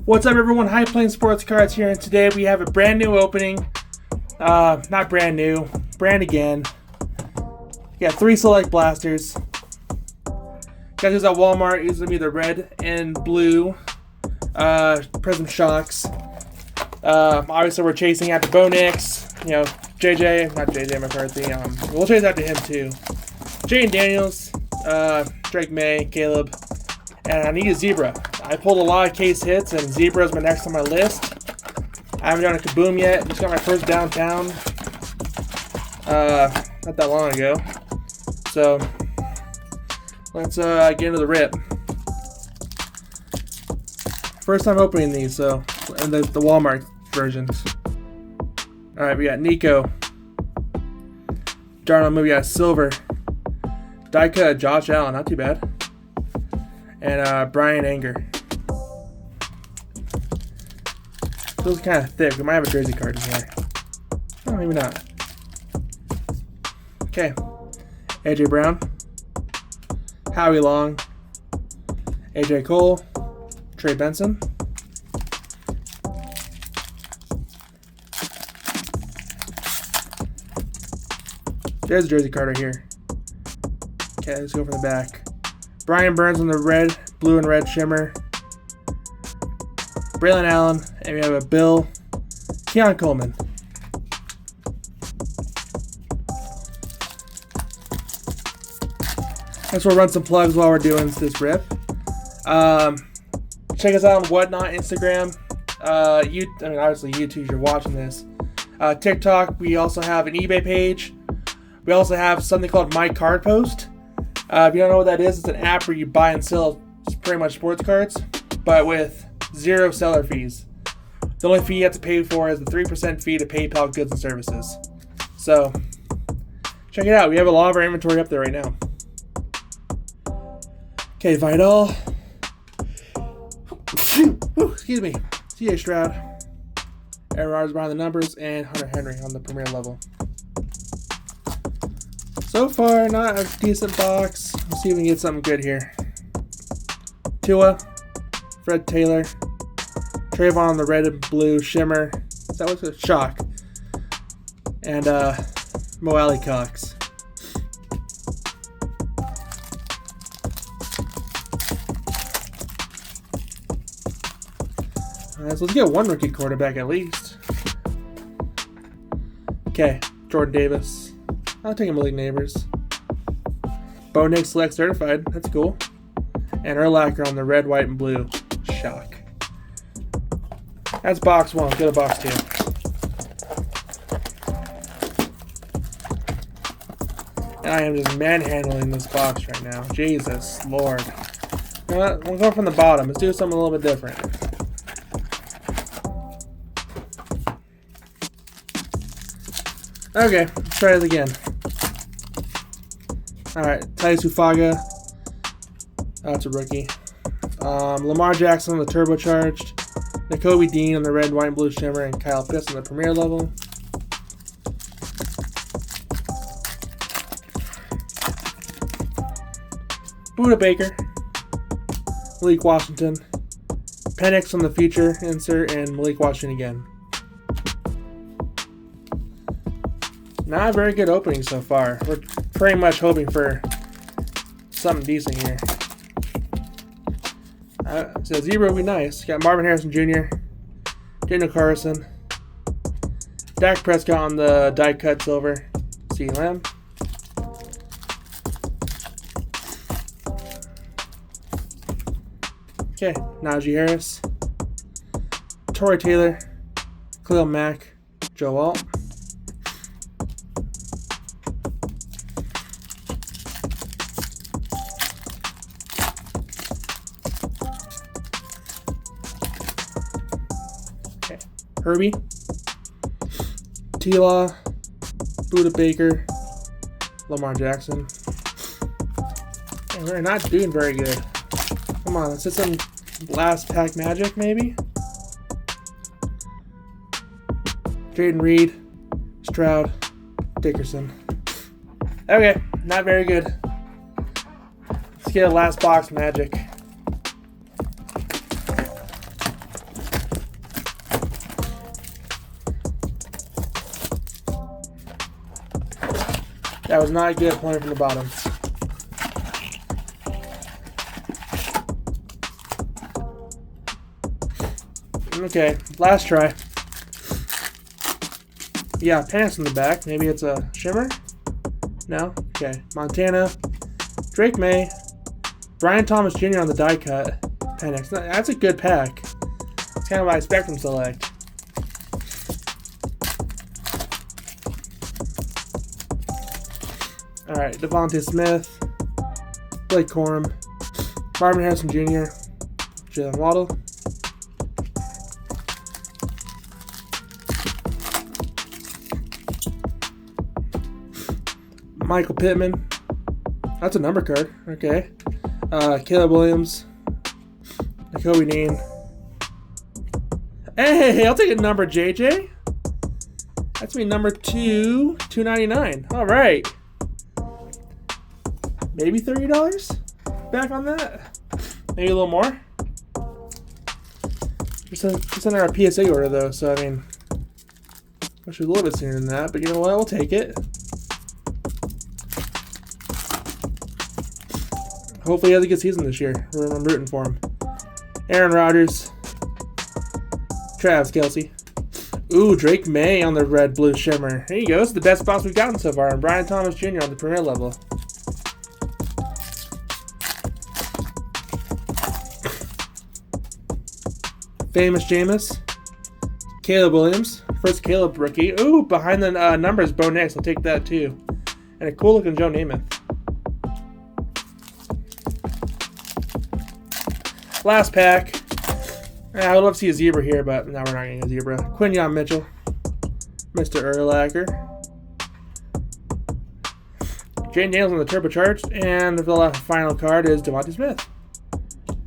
What's up, everyone? High Plains Sports Cards here, and today we have a brand new opening. Not brand new, brand again. We got 3 select blasters. Got these at Walmart. These are gonna be the red and blue Prism Shocks. Obviously, we're chasing after Bo Nix. Not JJ McCarthy. We'll chase after him too. Jane Daniels, Drake May, Caleb, and I need a zebra. I pulled a lot of case hits, and zebra is my next on my list. I haven't done a kaboom yet. Just got my first downtown not that long ago. So let's get into the rip. First time opening these, so and the Walmart versions. All right, we got Nico. Darnell, we got Silver. Die cut Josh Allen, not too bad. And Brian Anger. Those are kind of thick. We might have a jersey card in here. Oh, maybe not. Okay. AJ Brown. Howie Long. AJ Cole. Trey Benson. There's a jersey card right here. Okay, let's go from the back. Brian Burns on the red, blue and red shimmer. Braylon Allen, and we have a Bill. Keon Coleman. Next, we'll run some plugs while we're doing this rip. Check us out on Whatnot, Instagram. Obviously YouTube, you're watching this. TikTok, we also have an eBay page. We also have something called MyCardPost. If you don't know what that is, it's an app where you buy and sell pretty much sports cards, but with 0 seller fees. The only fee you have to pay for is the 3% fee to PayPal goods and services. So, check it out. We have a lot of our inventory up there right now. Okay, Vidal. Excuse me. C.J. Stroud. Aaron Rodgers behind the numbers, and Hunter Henry on the premier level. So far, not a decent box. Let's see if we can get something good here. Tua, Fred Taylor, Trayvon on the red and blue shimmer. Is that what's a shock? And Mo Alley Cox. Alright, so let's get one rookie quarterback at least. Okay, Jordan Davis. I'll take Malik Neighbors. Bo Nix Select Certified. That's cool. And Urlacher on the red, white, and blue. Shock. That's box 1. Go to box 2. And I am just manhandling this box right now. Jesus Lord. You know what? We'll go from the bottom. Let's do something a little bit different. Okay, let's try it again. Alright, Titus Ufaga. That's a rookie. Lamar Jackson on the turbocharged. Nakobe Dean on the red, white, and blue shimmer. And Kyle Pitts on the premier level. Buda Baker. Malik Washington. Penix on the future insert. And Malik Washington again. Not a very good opening so far. We're pretty much hoping for something decent here. So zebra would be nice. Got Marvin Harrison Jr., Daniel Carson, Dak Prescott on the die cut silver, CeeDee Lamb. Okay, Najee Harris, Torrey Taylor, Khalil Mack, Joe Alt. Herbie, T-Law, Buda Baker, Lamar Jackson. And we're not doing very good. Come on, let's hit some last pack magic, maybe? Jaden Reed, Stroud, Dickerson. Okay, not very good. Let's get a last box magic. was not good playing from the bottom. Okay, last try. Yeah, pants in the back. Maybe it's a shimmer? No? Okay. Montana. Drake May. Brian Thomas Jr. on the die cut. Penix. That's a good pack. It's kind of what I expect from Select. Alright, Devontae Smith. Blake Corum. Marvin Harrison Jr. Jalen Waddle. Michael Pittman. That's a number card. Okay. Caleb Williams. Nakobe Dean. Hey, I'll take a number, JJ. That's me number 299. All right. Maybe $30 back on that. Maybe a little more. Just under our PSA order though, so I mean, wish it was a little bit sooner than that, but you know what? We'll take it. Hopefully he has a good season this year. I'm rooting for him. Aaron Rodgers. Travis Kelce. Ooh, Drake May on the red blue shimmer. There you go. It's the best box we've gotten so far. And Brian Thomas Jr. on the premier level. Famous Jameis. Caleb Williams. First Caleb rookie. Ooh, behind the numbers, Bo Nix. I'll take that too. And a cool looking Joe Namath. Last pack. I would love to see a zebra here, but no, we're not getting a zebra. Quinyon Mitchell. Mr. Urlacher. Jane Daniels on the turbocharged. And the final card is Devontae Smith.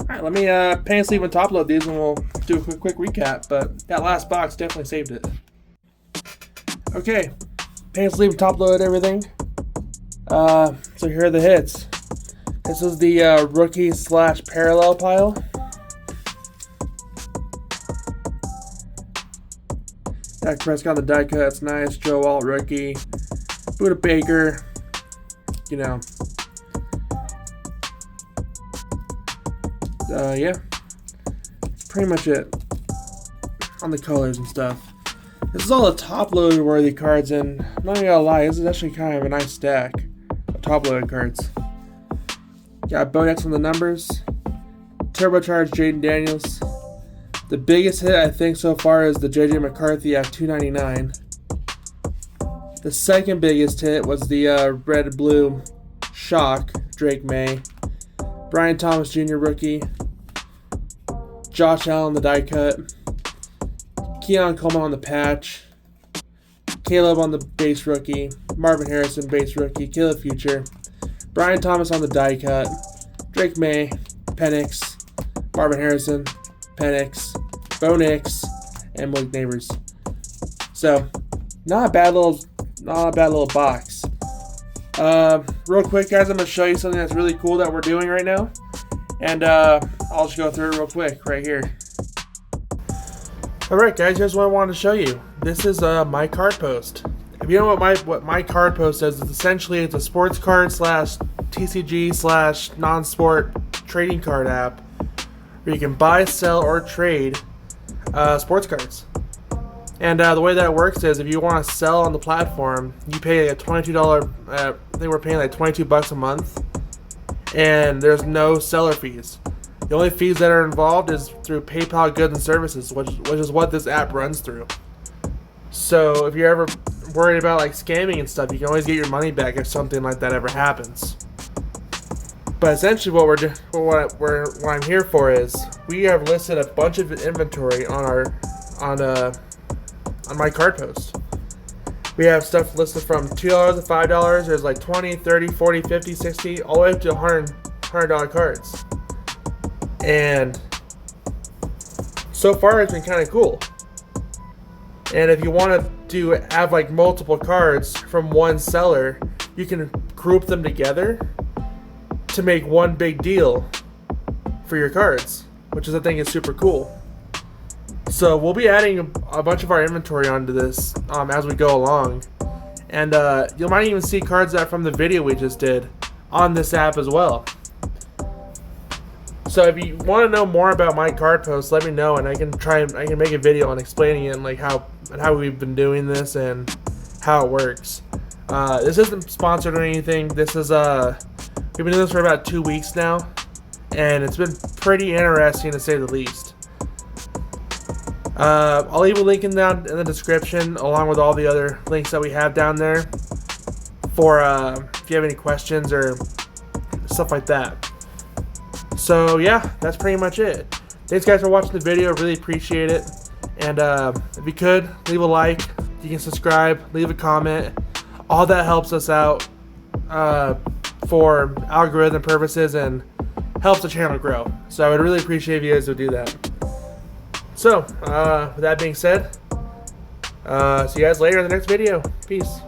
Alright, let me paint sleeve and top load these and we'll do a quick recap. But that last box definitely saved it. Okay. Paint sleeve and top load everything. So here are the hits. This is the rookie / parallel pile. Dak Prescott, the die cut, that's nice. Joe Alt, rookie. Buda Baker, you know. Yeah. That's pretty much it on the colors and stuff. This is all the top loaded worthy cards, and I'm not gonna lie, this is actually kind of a nice stack of top loaded cards. Got Bo Nix on the numbers. Turbocharged Jaden Daniels. The biggest hit I think so far is the JJ McCarthy at $2.99. The second biggest hit was the red-blue shock Drake May. Brian Thomas Jr. rookie. Josh Allen the die cut. Keon Coleman on the patch. Caleb on the base rookie. Marvin Harrison base rookie. Caleb Future. Brian Thomas on the die cut. Drake May. Penix. Marvin Harrison. Penix. Bo Nix. And Malik Neighbors. So, not a bad little box. Real quick, guys, I'm going to show you something that's really cool that we're doing right now. And I'll just go through it real quick right here. Alright, guys, here's what I wanted to show you. This is MyCardPost. If you know what MyCardPost is, it's a sports card / TCG / non-sport trading card app where you can buy, sell, or trade sports cards. And the way that it works is if you want to sell on the platform, you pay a $22, I think we're paying like $22 a month, and there's no seller fees. The only fees that are involved is through PayPal goods and services, which is what this app runs through. So if you're ever worried about like scamming and stuff, you can always get your money back if something like that ever happens. But essentially what I'm here for is we have listed a bunch of inventory on MyCardPost. We have stuff listed from $2 to $5. There's like 20, 30, 40, 50, 60, all the way up to $100 cards. And so far it's been kind of cool. And if you want to have like multiple cards from one seller, you can group them together to make one big deal for your cards, which is I think is super cool. So we'll be adding a bunch of our inventory onto this as we go along, And you might even see cards that from the video we just did on this app as well. So if you want to know more about MyCardPost, let me know, and I can make a video on explaining it and like how we've been doing this and how it works. This isn't sponsored or anything. This is we've been doing this for about 2 weeks now, and it's been pretty interesting to say the least. I'll leave a link down in the description along with all the other links that we have down there for if you have any questions or stuff like that. So yeah, that's pretty much it. Thanks guys for watching the video, really appreciate it. And if you could, leave a like, you can subscribe, leave a comment. All that helps us out for algorithm purposes and helps the channel grow. So I would really appreciate if you guys would do that. So, with that being said, see you guys later in the next video. Peace.